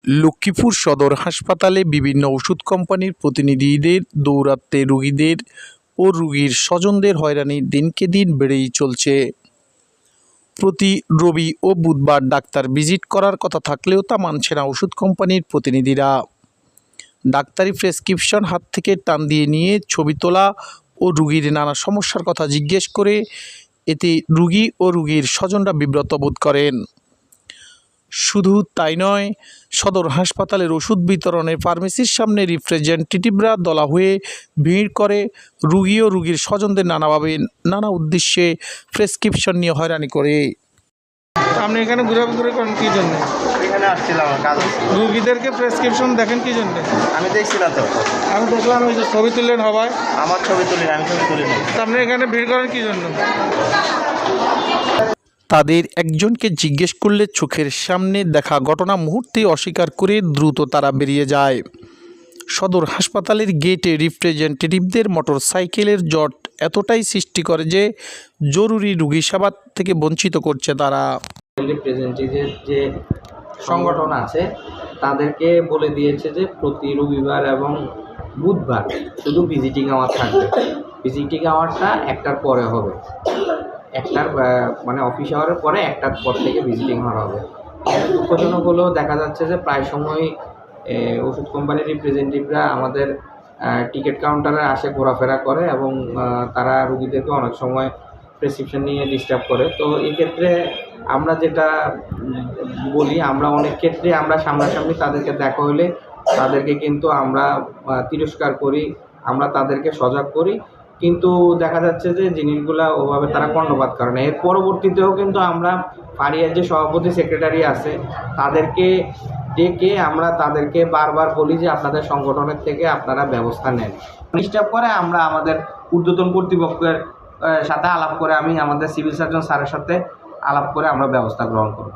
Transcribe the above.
লক্ষ্মীপুর সদর হাসপাতালে বিভিন্ন ওষুধ কোম্পানির প্রতিনিধিদের দৌরাত্ম্যে রোগীদের ও রোগীর স্বজনদের হয়রানি দিনকে দিন বেড়েই চলছে। প্রতি রবি ও বুধবার ডাক্তার ভিজিট করার কথা থাকলেও তা মানছে না ওষুধ কোম্পানির প্রতিনিধিরা। ডাক্তারি প্রেসক্রিপশন হাত থেকে টান দিয়ে নিয়ে ছবি তোলা ও রোগীর নানা সমস্যার কথা জিজ্ঞেস করে এতে রোগী ও রোগীর স্বজনরা বিব্রত বোধ করেন। শুধু তাই নয়, সদর হাসপাতালের ওষুধ বিতরণের ফার্মেসির সামনে রিপ্রেজেন্টেটিভরা দলা হয়ে ভিড় করে রোগী ও রোগীর স্বজনদের নানাভাবে নানা উদ্দেশ্যে প্রেসক্রিপশন নিয়ে হয়রানি করে। আপনি এখানে ঘুরে করেন কী জন্য? এখানে আসছিলাম কাজ। রুগীদেরকে প্রেসক্রিপশন দেখেন কী জন্য? আমি দেখছি না তো। আমি দেখলাম ওই যে ছবি তুললেন হবায়। আমার ছবি তুলি না, আমি ছবি তুলি না। আপনি এখানে ভিড় করেন কী জন্য? তাদের একজনকে জিজ্ঞেস করলে চোখের সামনে দেখা ঘটনা মুহূর্তে অস্বীকার করে দ্রুত তারা বেরিয়ে যায়। সদর হাসপাতালের গেটে রিপ্রেজেন্টেটিভদের মোটর সাইকেলের জট এতটাই সৃষ্টি করে যে জরুরি রোগী সেবা থেকে বঞ্চিত করছে তারা। রিপ্রেজেন্টেটিভের যে সংগঠন আছে তাদেরকে বলে দিয়েছে যে প্রতি রবিবার এবং বুধবার শুধু ভিজিটিং আওয়ার থাকবে। ভিজিটিং আওয়ারটা 1টার পরে হবে, 1টার মানে অফিস আওয়ারের পরে 1টার পর থেকে ভিজিটিং আওয়ার হবে। দুঃখজনক হলেও দেখা যাচ্ছে যে প্রায় সময় ওষুধ কোম্পানির রিপ্রেজেন্টেটিভরা আমাদের টিকিট কাউন্টারে আসে, ঘোরাফেরা করে এবং তারা রুগীদেরকে অনেক সময় প্রেসক্রিপশন নিয়ে ডিস্টার্ব করে। তো এক্ষেত্রে আমরা যেটা বলি, আমরা অনেক ক্ষেত্রে আমরা সামনাসামনি তাদেরকে দেখা হলে তাদেরকে কিন্তু আমরা তিরস্কার করি, আমরা তাদেরকে সজাগ করি, কিন্তু দেখা যাচ্ছে যে জিনিসগুলা ওভাবে তারা কর্ণপাত করে না। এর পরবর্তীতেও কিন্তু আমরা ফারিয়ার যে সভাপতি সেক্রেটারি আছে তাদেরকে ডেকে আমরা তাদেরকে বারবার বলি যে আপনাদের সংগঠনের থেকে আপনারা ব্যবস্থা নেন। ডিস্টার্ব করে আমরা আমাদের ঊর্ধ্বতন কর্তৃপক্ষের সাথে আলাপ করে, আমি আমাদের সিভিল সার্জন স্যারের সাথে আলাপ করে আমরা ব্যবস্থা গ্রহণ করব।